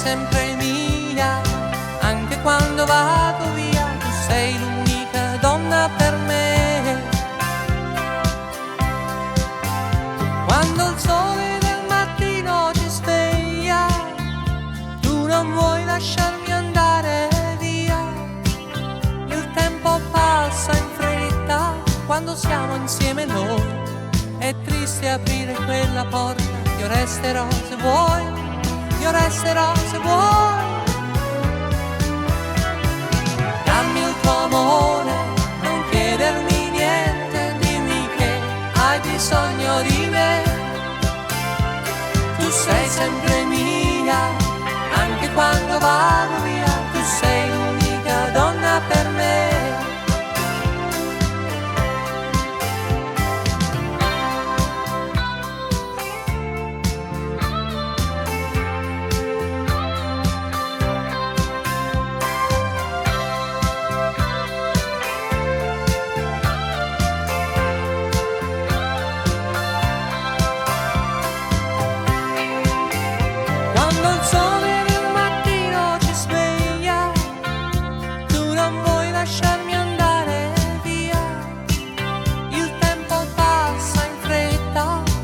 sempre mia, anche quando vado via, tu sei l'unica donna per me. Quando il sole del mattino ci sveglia, tu non vuoi lasciarmi andare via. Il tempo passa in fretta quando siamo insieme noi. È triste aprire quella porta, io resterò se vuoi, io resterò se vuoi. Dammi il tuo amore, non chiedermi niente, dimmi che hai bisogno di me. Tu sei sempre mia, anche quando vado via, tu sei l'unica donna per me.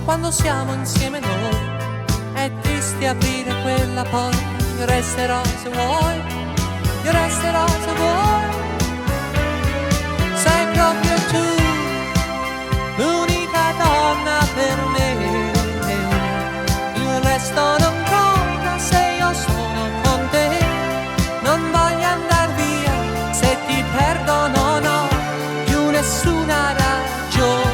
Quando siamo insieme noi, è triste aprire quella porta, io resterò se vuoi, io resterò se vuoi. Sei proprio tu, l'unica donna per me. Il resto non conta se io sono con te. Non voglio andar via, se ti perdo non ho più nessuna ragione.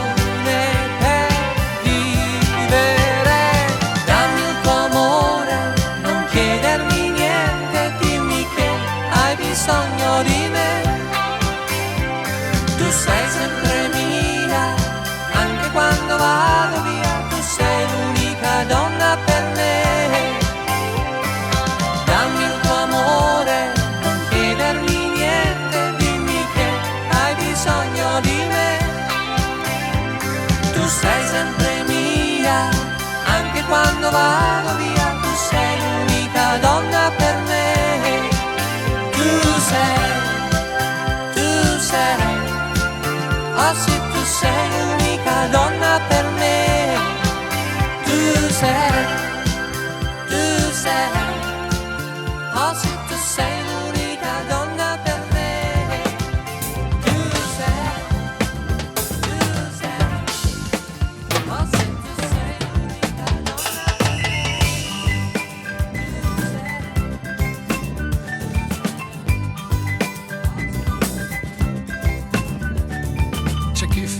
Bisogno di me, tu sei sempre mia, anche quando vado via, tu sei l'unica donna per me. Dammi il tuo amore, non chiedermi niente, dimmi che hai bisogno di me. Tu sei sempre mia, anche quando vado via, tu sei l'unica donna per me. Tu sei, oh sì, tu sei l'unica donna per me. Tu sei, oh sì, tu sei l'unica donna per me. Tu sei, oh sì, tu sei l'unica donna per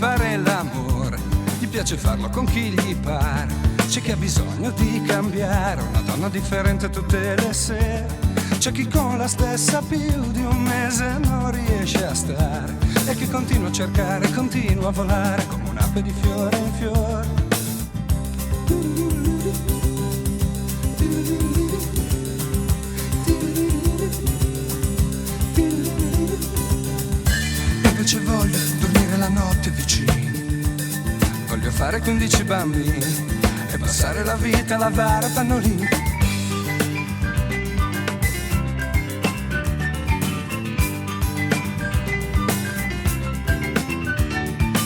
fare l'amore, gli piace farlo con chi gli pare. C'è chi ha bisogno di cambiare, una donna differente tutte le sere. C'è chi con la stessa più di un mese non riesce a stare e chi continua a cercare, continua a volare come un'ape di fiore in fiore. Invece voglio dormire la notte vicini, voglio fare 15 bambini e passare la vita a lavare pannolini.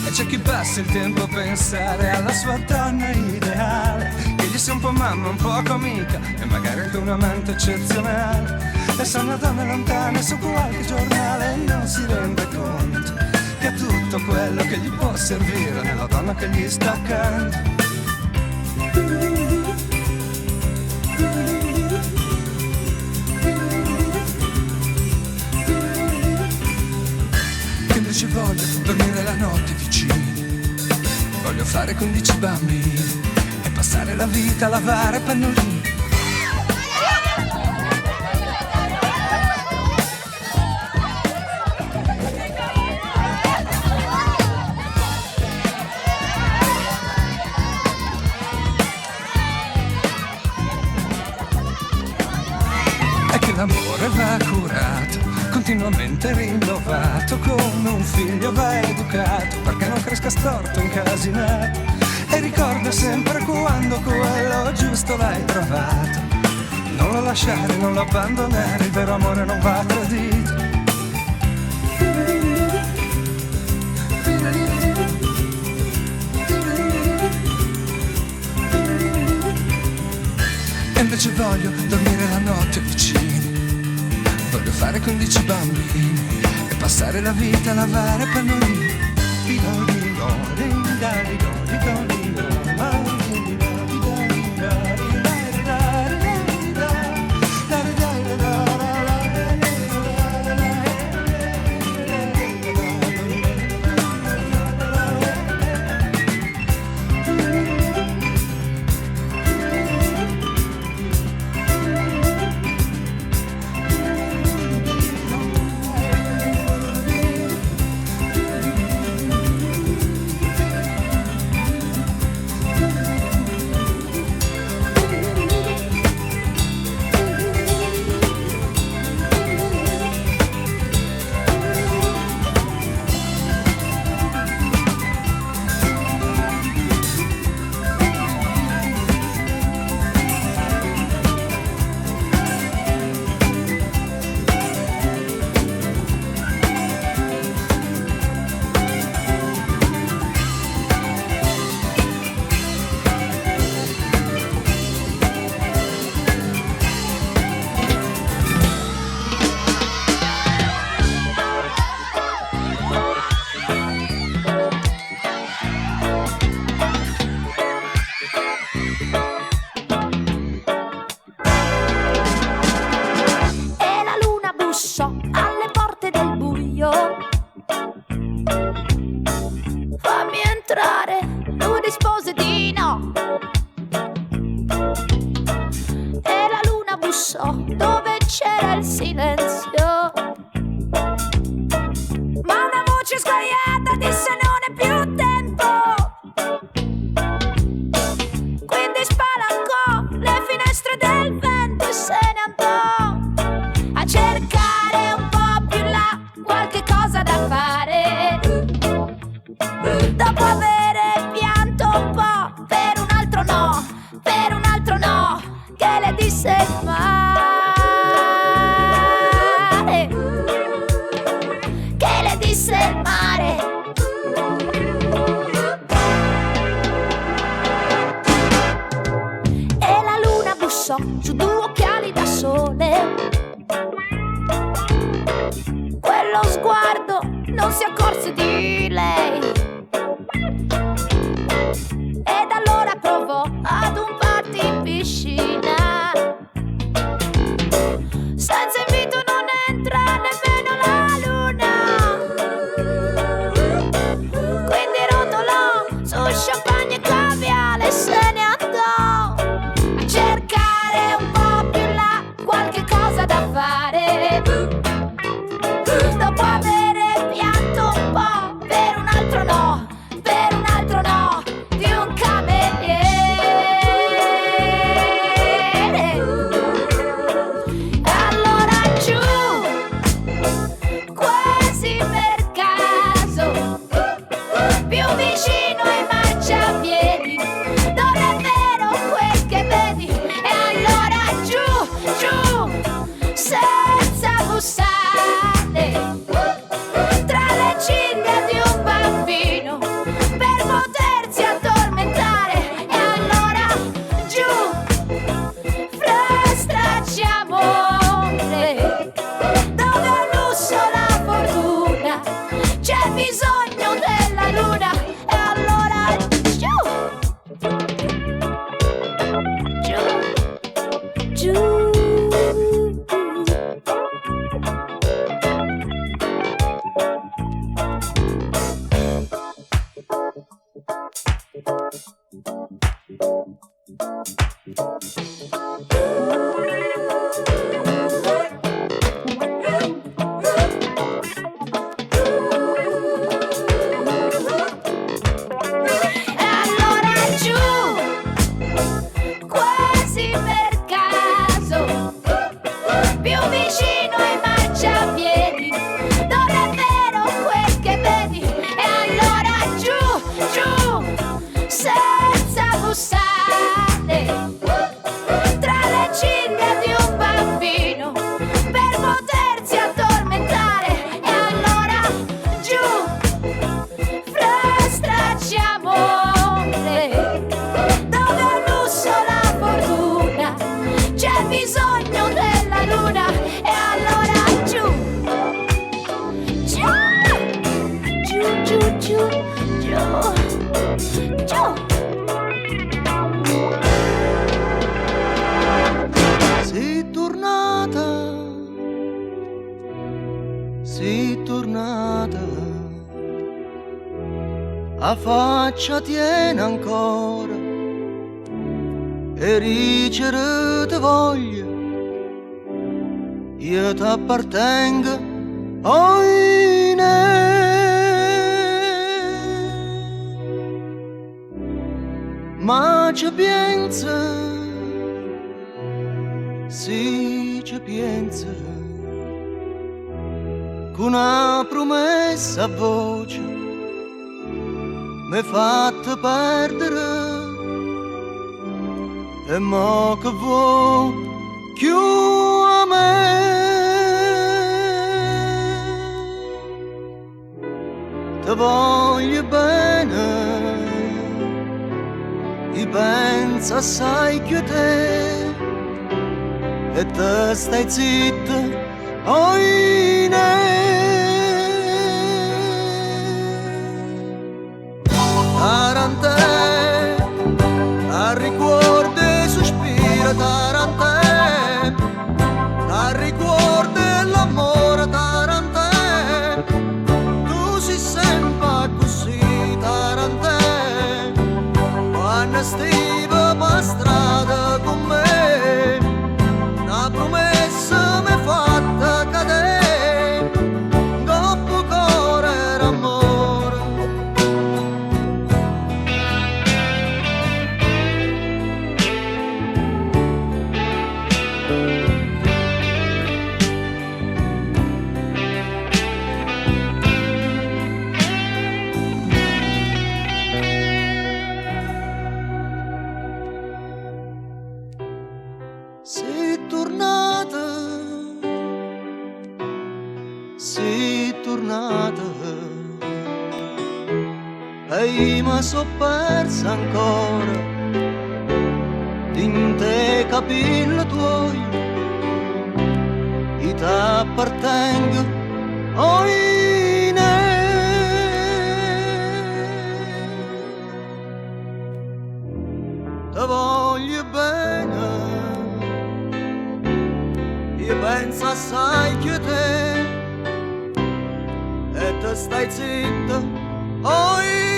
E c'è chi passa il tempo a pensare alla sua donna ideale, che gli sia un po' mamma, un po' amica e magari anche un amante eccezionale. E sogna donne lontane su qualche giornale e non si rende conto che ha tutto quello che gli può servire nella donna che gli sta accanto. Che invece voglio dormire la notte vicini, voglio fare 15 bambini e passare la vita a lavare pannolini. L'amore va curato, continuamente rinnovato, come un figlio va educato, perché non cresca storto, incasinato, e ricorda sempre quando quello giusto l'hai trovato. Non lo lasciare, non lo abbandonare, il vero amore non va tradito. E invece voglio dormire la notte vicini, voglio fare 15 bambini e passare la vita a lavare pannolini. Alle porte del buio, fammi entrare, lui rispose di no. E la luna bussò dove c'era il silenzio, ma una voce sguaiata disse non è più tempo. Quindi spalancò le finestre del vento e se ne andò a cercare un po' più là qualche cosa da fare. Dopo avere pianto un po' per un altro no, per un altro no che le disse il mare, che le disse il mare. E la luna bussò su due occhiali da sole, quello sguardo non si accorse di lei. Ed allora provò ad un party in piscina, senza invito non entra nemmeno la luna. Quindi rotolò su champagne e caviale e se ne andò a cercare un po' più là qualche cosa da fare. Dopo avere pianto un po' per un altro no, per un altro no di un cameriere. Allora giù, quasi per caso, più vicino ai marciapiedi, non è vero quel che vedi. E allora giù, giù, senza bussare, tra le ciglia di un bambino per potersi addormentare. E allora giù, fra stracci amore, dove al lusso la fortuna c'è bisogno della luna. E allora giù, giù, giù. E allora giù, quasi per caso, più vicino ai marciapiedi, non è vero quel che vedi. E allora giù, giù, senza bussare, a faccia tiene ancora e ricere te voglio, io t'appartengo, oine. Ma ci pensa, sì ci pensa, con una promessa a voce m'hai fatto perdere, e mo che vuoi più a me. Ti voglio bene, io penso assai che te, e te stai zitta, oine. Tarantè, a ricordo e sospiro, tarantè, a ricordo l'amore, tarantè, tu sei sempre così, tarantè, quando stivi per strada con me, una promessa mi fatta cadere, dopo cuore era amore. Sei tornata, e mi so persa ancora in te capelli tuoi, io t'appartengo, oine. Te voglio bene, io penso assai che te, e te stai zitta, oine.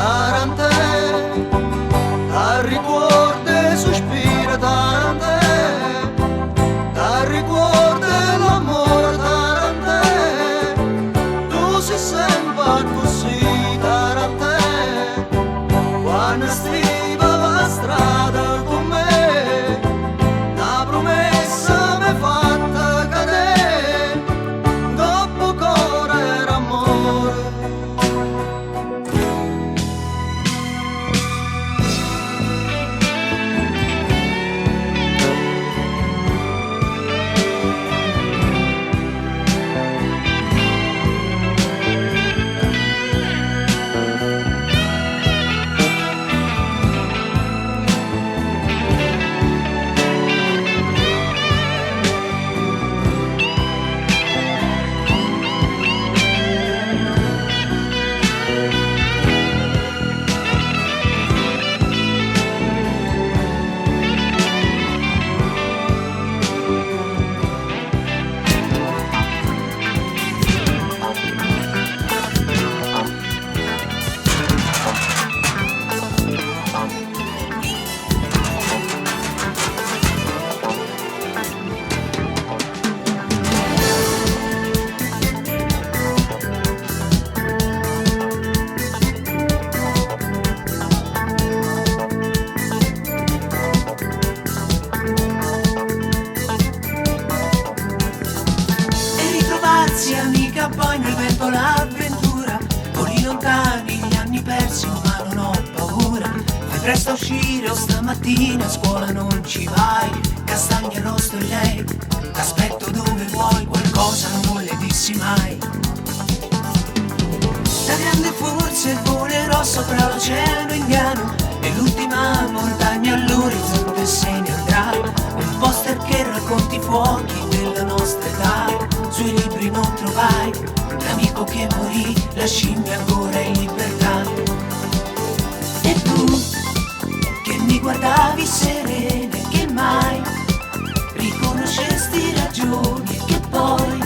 Tarantè, a ricordo e sospiro, tarantè, a ricordo l'amore, tarantè, tu sei sempre così, tarantè, quando stivi per strada con me, una promessa mi fatta cadere, dopo cuore era amore. Amica, poi nel vento l'avventura, voli lontani, gli anni persi, ma non ho paura. Fai presto a uscire o stamattina a scuola non ci vai, castagne, rosto e lei, t'aspetto dove vuoi, qualcosa non le dissi mai. Da grande forse volerò sopra l'oceano indiano, e l'ultima montagna all'orizzonte se ne andrà. Un poster che racconti i fuochi della nostra età, sui libri non trovai l'amico che morì, la scimmia ancora in libertà. E tu che mi guardavi serena e che mai riconoscesti ragioni, e che poi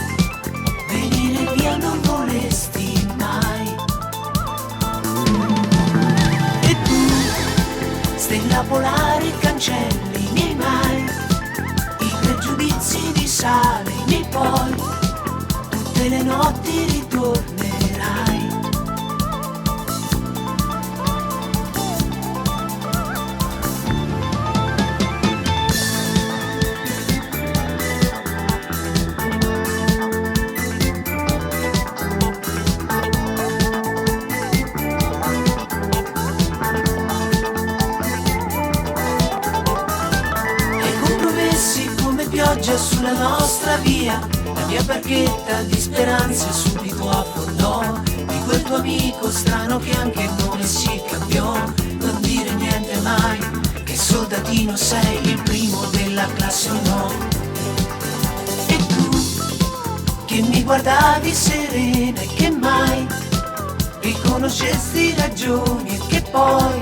cancelli i miei mai, i pregiudizi di sale i miei poi, tutte le notti ritornerai. Sulla nostra via, la mia barchetta di speranze subito affondò, di quel tuo amico strano che anche il nome si cambiò. Non dire niente mai, che soldatino sei, il primo della classe o no. E tu, che mi guardavi serena e che mai riconoscesti ragioni e che poi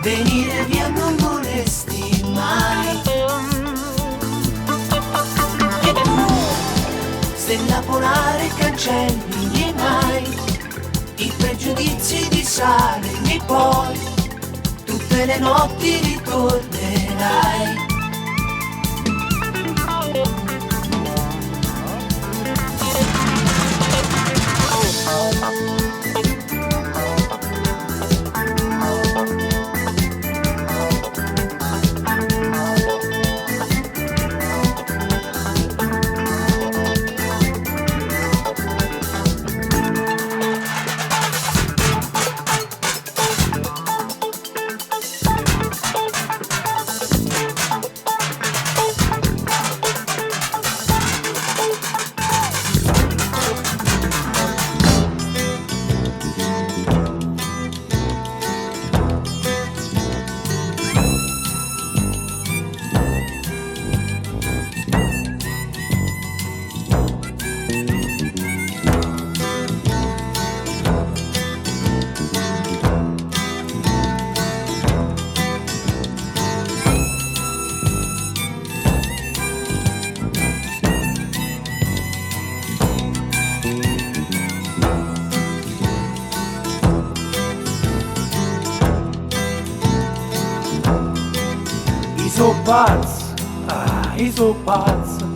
venire via non vorresti mai. Stella polare cancelli i miei mai, i pregiudizi di sale i miei poi, tutte le notti ritornerai. Io so pazzo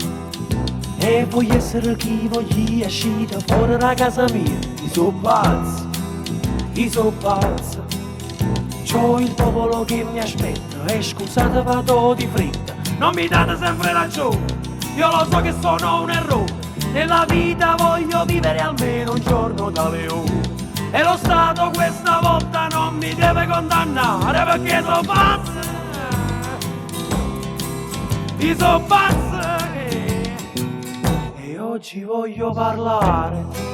e voglio essere chi voglio uscire fuori da casa mia. Io so pazzo, c'ho il popolo che mi aspetta e scusate vado di fretta, non mi date sempre ragione, io lo so che sono un errore, nella vita voglio vivere almeno un giorno da leone e lo Stato questa volta non mi deve condannare perché sono pazzo. Io so pazzo e oggi voglio parlare.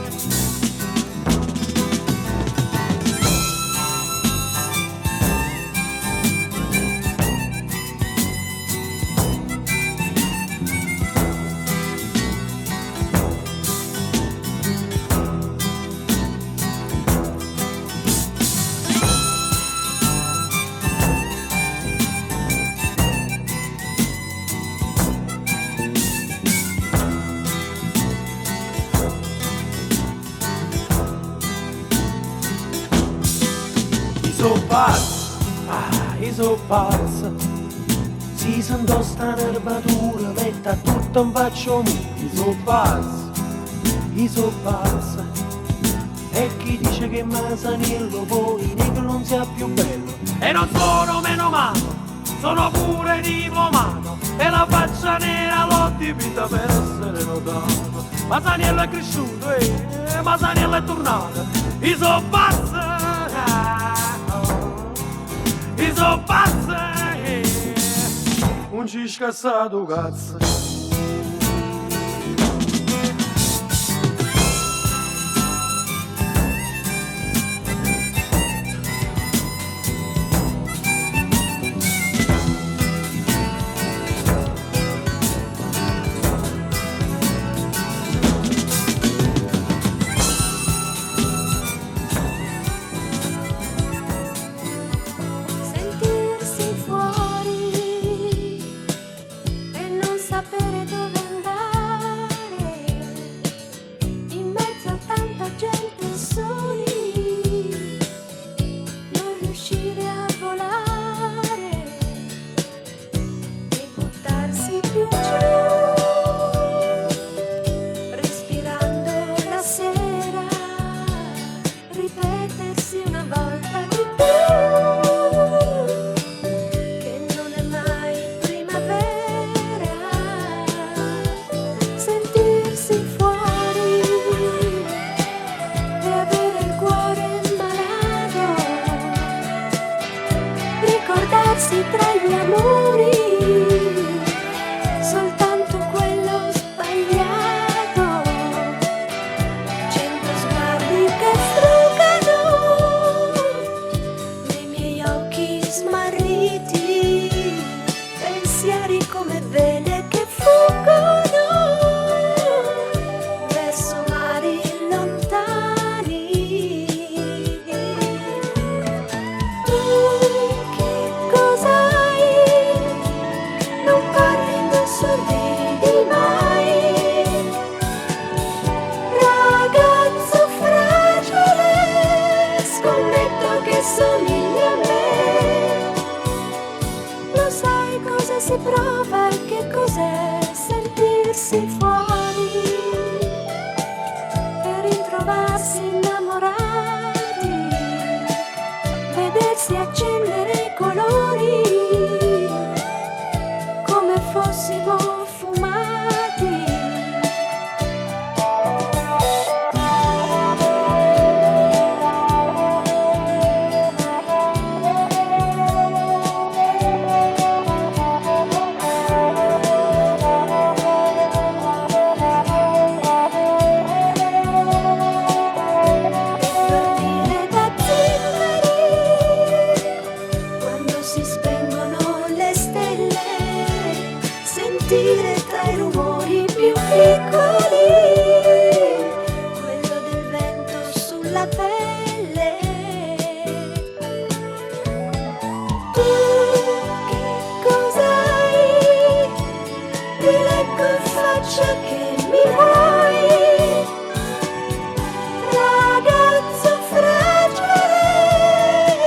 Io so pazzo, si sento sta nervatura, metta tutto in faccio mio. Io so pazzo, e chi dice che Masaniello poi negro non sia più bello. E non sono meno malo, sono pure diplomato, e la faccia nera l'ho dipinta per essere notato. Masaniello è cresciuto e Masaniello è tornato. Io so pazzo, io so pazzo, non ci scassato cazzo. Sentirsi fuori e non sapere degli amori, soltanto quello sbagliato, 100 sguardi che strugano nei miei occhi smarriti, pensieri come vele che fuggono verso mari lontani. Tu che cosa hai? Non parli, non sorridi mai. Ragazzo fragile, scommetto che somigli a me. Lo sai cosa si prova e che cos'è sentirsi fuori e ritrovarsi innamorati, vedersi accendere i colori come fossimo fumati. Dormire da zingari quando si spengono le stelle, sentire tra i rumori più piccoli quello del vento sulla pelle. Tu che cosa hai? Ti leggo in faccia che mi vuoi. Ragazzo fragile,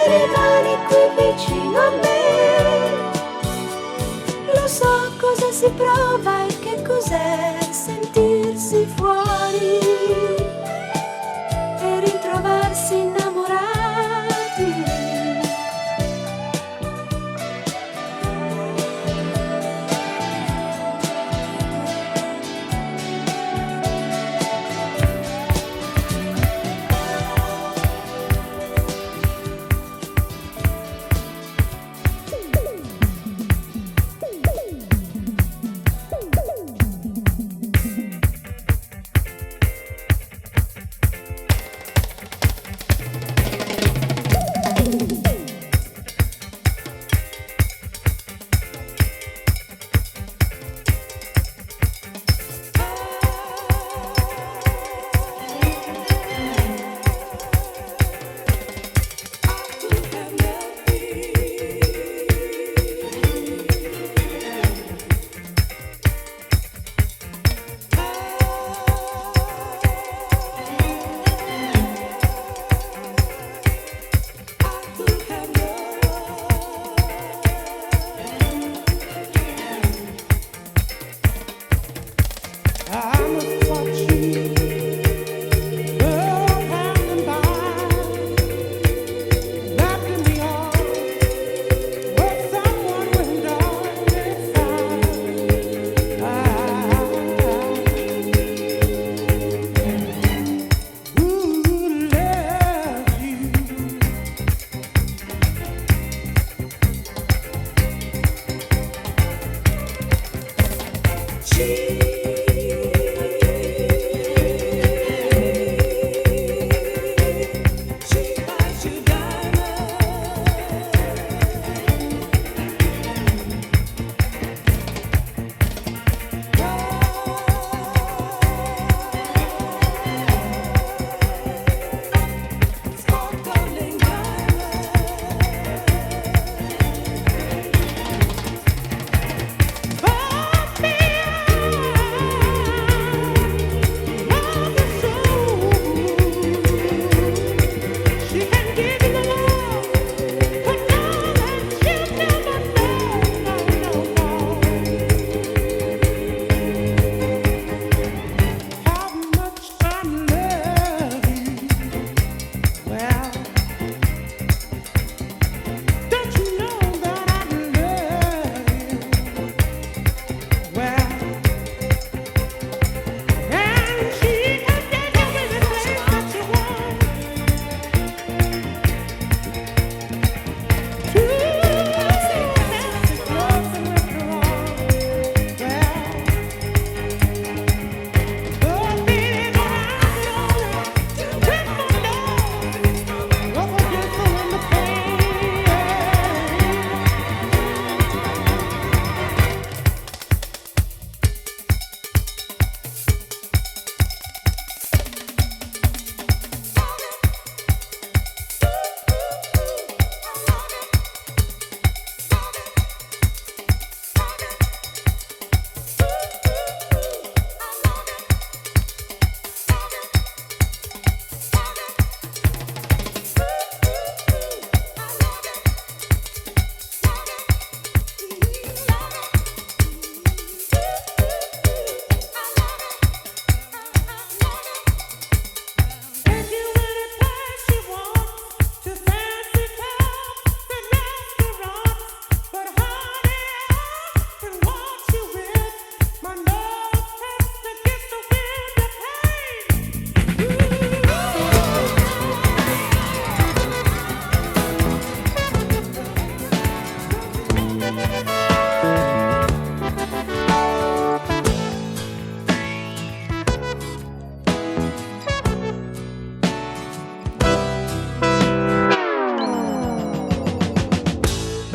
rimani qui vicino a me. Lo so cosa si prova e che cos'è sentirsi fuori e ritrovarsi innamorati.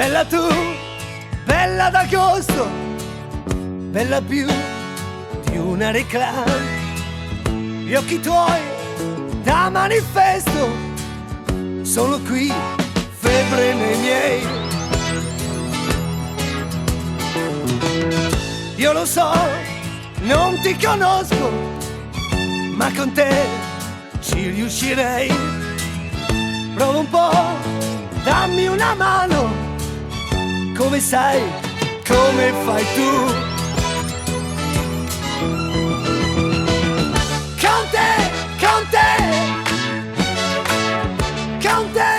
Bella tu, bella d'agosto, bella più di una reclama. Gli occhi tuoi da manifesto sono qui, febbre nei miei. Io lo so, non ti conosco, ma con te ci riuscirei. Prova un po', dammi una mano, come sai, come fai tu. Con te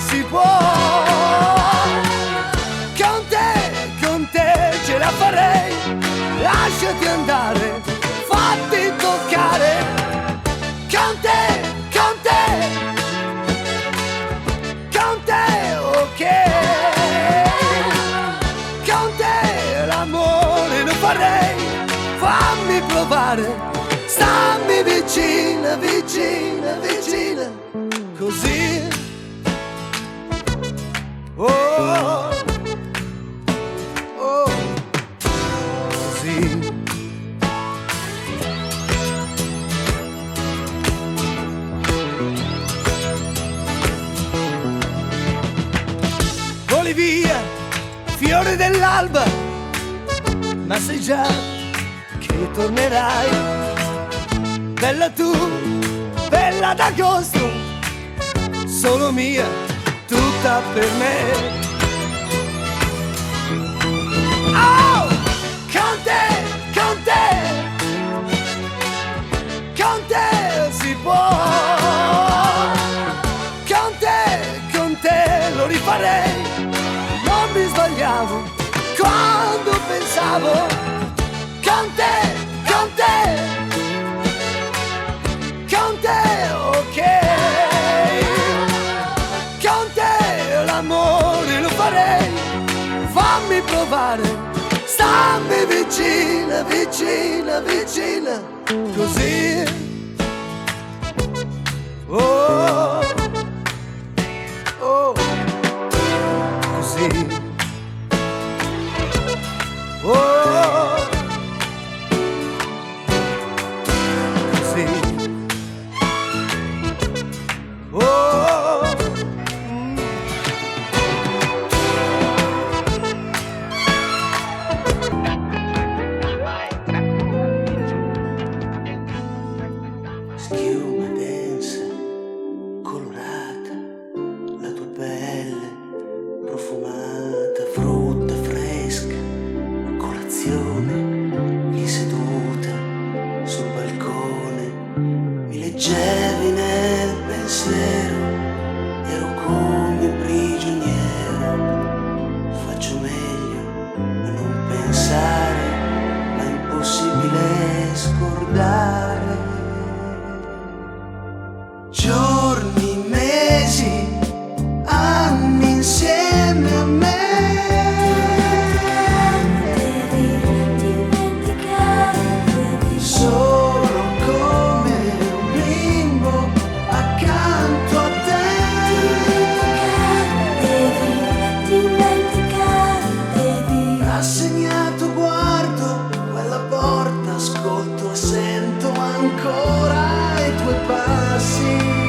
si può. Con te ce la farei. Lasciati andare, fatti toccare. Con te, ok. Con te l'amore lo farei. Fammi provare. Stammi vicina, vicina, vicina, così. Oh, oh, così. Voli via, fiore dell'alba, ma sai già che tornerai. Bella tu, bella d'agosto, solo mia, tutta per me. Oh! Con te si può. Con te lo rifarei. Non mi sbagliavo quando pensavo. Con te. Con te, ok. Con te l'amore lo farei. Fammi provare. Stammi vicina, vicina, vicina, così. Oh, oh, così. Oh, così. Schiuma densa, colorata, la tua pelle profumata, frutta fresca, colazione, lì seduta sul balcone, mi leggevi nel pensiero, ero come prigioniero, faccio meglio a non pensare, ma è impossibile scordare. Giorni, mesi, anni insieme a me. Solo come un bimbo accanto a te. Rassegnato guardo quella porta, ascolto e sento ancora i tuoi passi.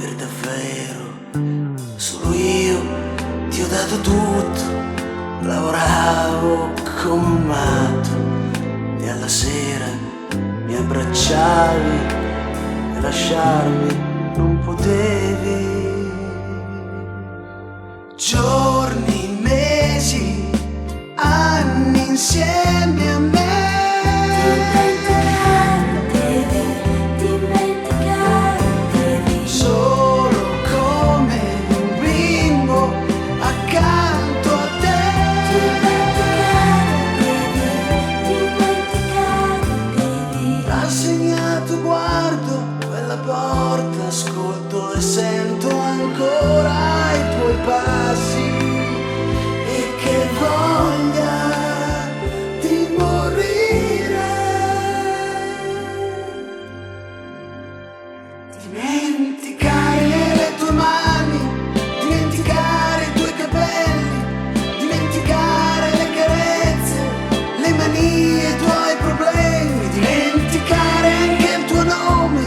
per davvero. Solo io ti ho dato tutto, lavoravo come un matto e alla sera mi abbracciavi e lasciarmi non potevi. Giorni, mesi, anni insieme a me. Solo come un bimbo accanto a te. Rassegnato guardo quella porta, ascolto e sento ancora i tuoi passi. E che voglia di morire. Dimenticare le tue mani, dimenticare i tuoi capelli, dimenticare le carezze, le manie, i tuoi problemi, dimenticare anche il tuo nome,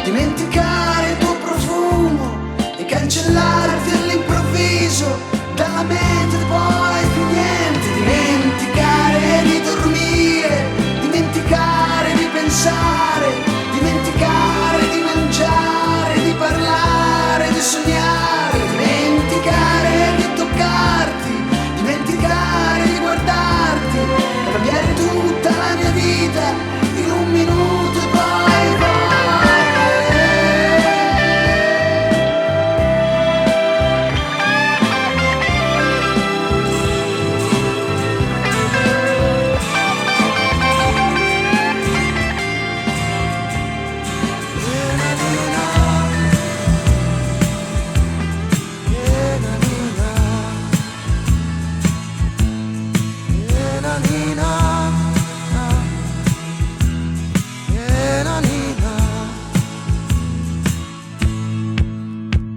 dimenticare il tuo profumo e cancellarti all'improvviso dalla mente, poi più niente. Dimenticare di dormire, dimenticare di pensare, dimenticare di mangiare, di parlare, di sognare, dimenticare di toccarti, dimenticare di guardarti, cambiare tutta la mia vita in un minuto e poi vai.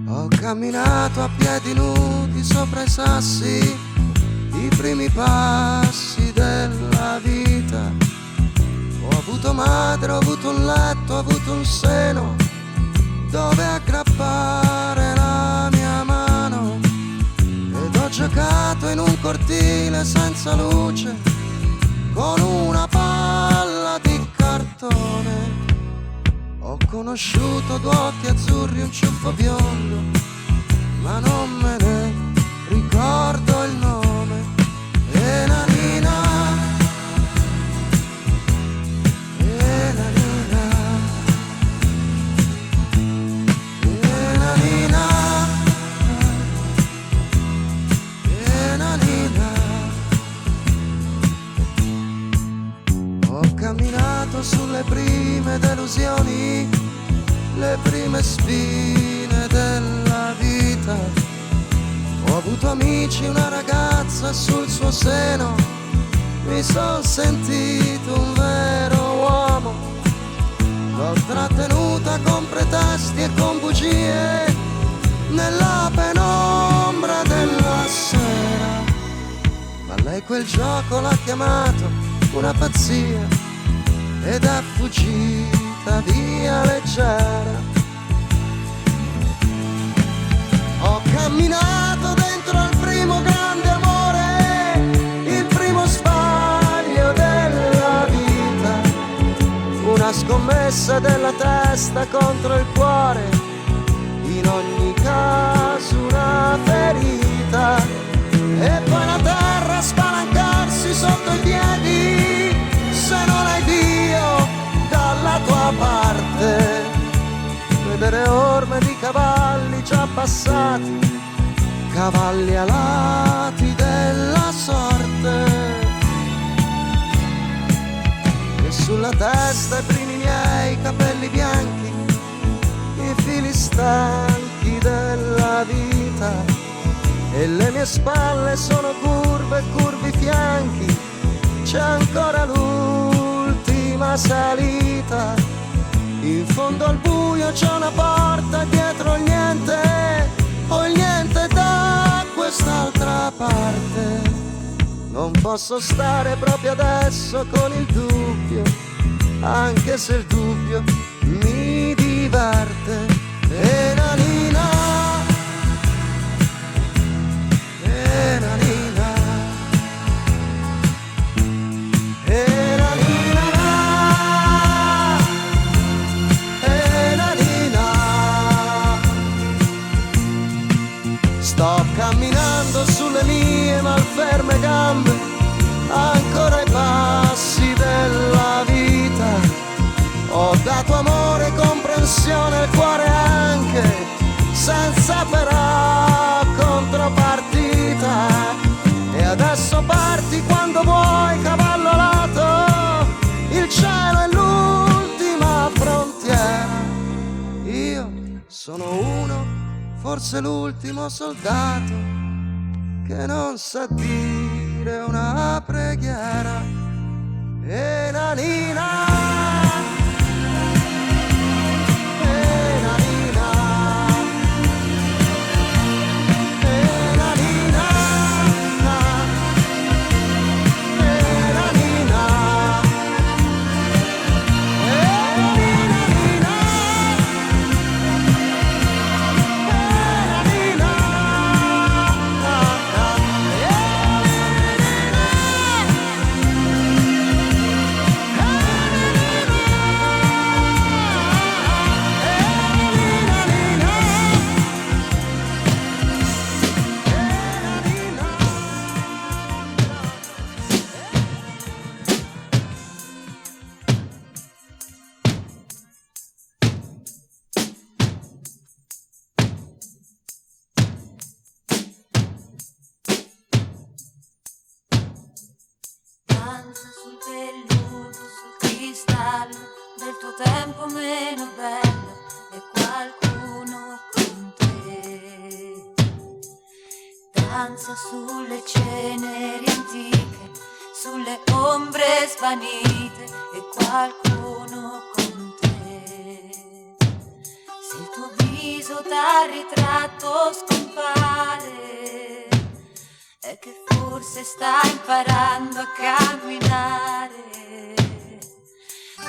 Ho camminato a piedi nudi sopra i sassi, i primi passi della vita. Ho avuto madre, ho avuto un letto, ho avuto un seno dove aggrappare la mia mano. Ed ho giocato in un cortile senza luce con una palla di cartone. Ho conosciuto due occhi azzurri, un ciuffo biondo, ma non me ne ricordo il nome. E Nanina, e Nanina, e Nanina, e Nanina. Ho camminato sulle prime delusioni, le prime spine della vita. Ho avuto amici, una ragazza sul suo seno, mi son sentito un vero uomo. L'ho trattenuta con pretesti e con bugie nella penombra della sera, ma lei quel gioco l'ha chiamato una pazzia ed è fuggita via leggera. Ho camminato dentro al primo grande amore, il primo sbaglio della vita, una scommessa della testa contro il cuore, in ogni caso una ferita, e poi la terra spalancarsi sotto i piedi se non hai Dio dalla tua parte. Vedere orme di cavalli già passati, cavalli alati della sorte, e sulla testa i primi miei capelli bianchi, i fili stanchi della vita, e le mie spalle sono curve, curvi fianchi, c'è ancora l'ultima salita. In fondo al buio c'è una porta, dietro il niente, ho il niente da quest'altra parte. Non posso stare proprio adesso con il dubbio, anche se il dubbio mi diverte. E Nanina, regalato amore, comprensione, il cuore anche, senza però contropartita. E adesso parti quando vuoi, cavallo alato, il cielo è l'ultima frontiera. Io sono uno, forse l'ultimo soldato, che non sa dire una preghiera. E nanina, danza sul velluto, sul cristallo del tuo tempo meno bello e qualcuno con te. Danza sulle ceneri antiche, sulle ombre svanite e qualcuno con te. Se il tuo viso dal ritratto scompare, è che forse stai imparando a camminare.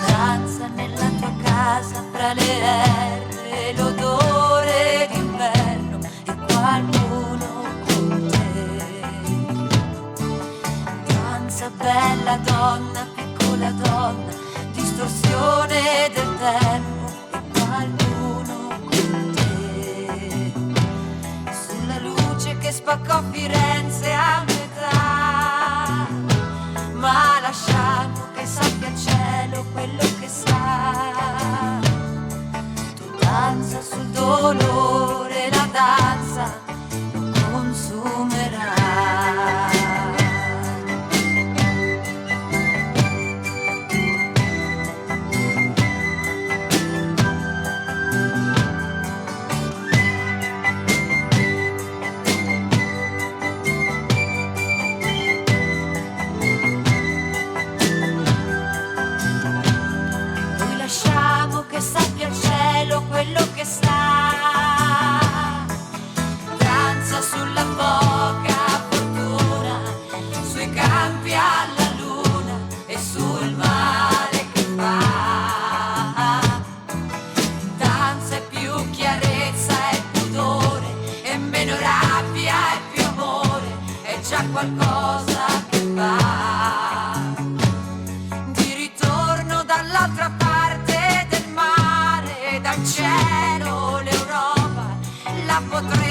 Danza nella tua casa fra le erbe, l'odore d'inverno e qualcuno con te. Danza bella donna, piccola donna, distorsione del tempo e qualcuno con te. Sulla luce che spaccò Firenze a metà, ma lasciamo che sappia il cielo quello che sa. Tu danza sul dolore, la danza lo consumerà. Che sappia il cielo quello che sta. Danza sulla poca fortuna, sui campi alla luna e sul mare che fa. Danza è più chiarezza e pudore, e meno rabbia e più amore, è già qualcosa che va. Di ritorno dall'altra parte dal cielo l'Europa la potrei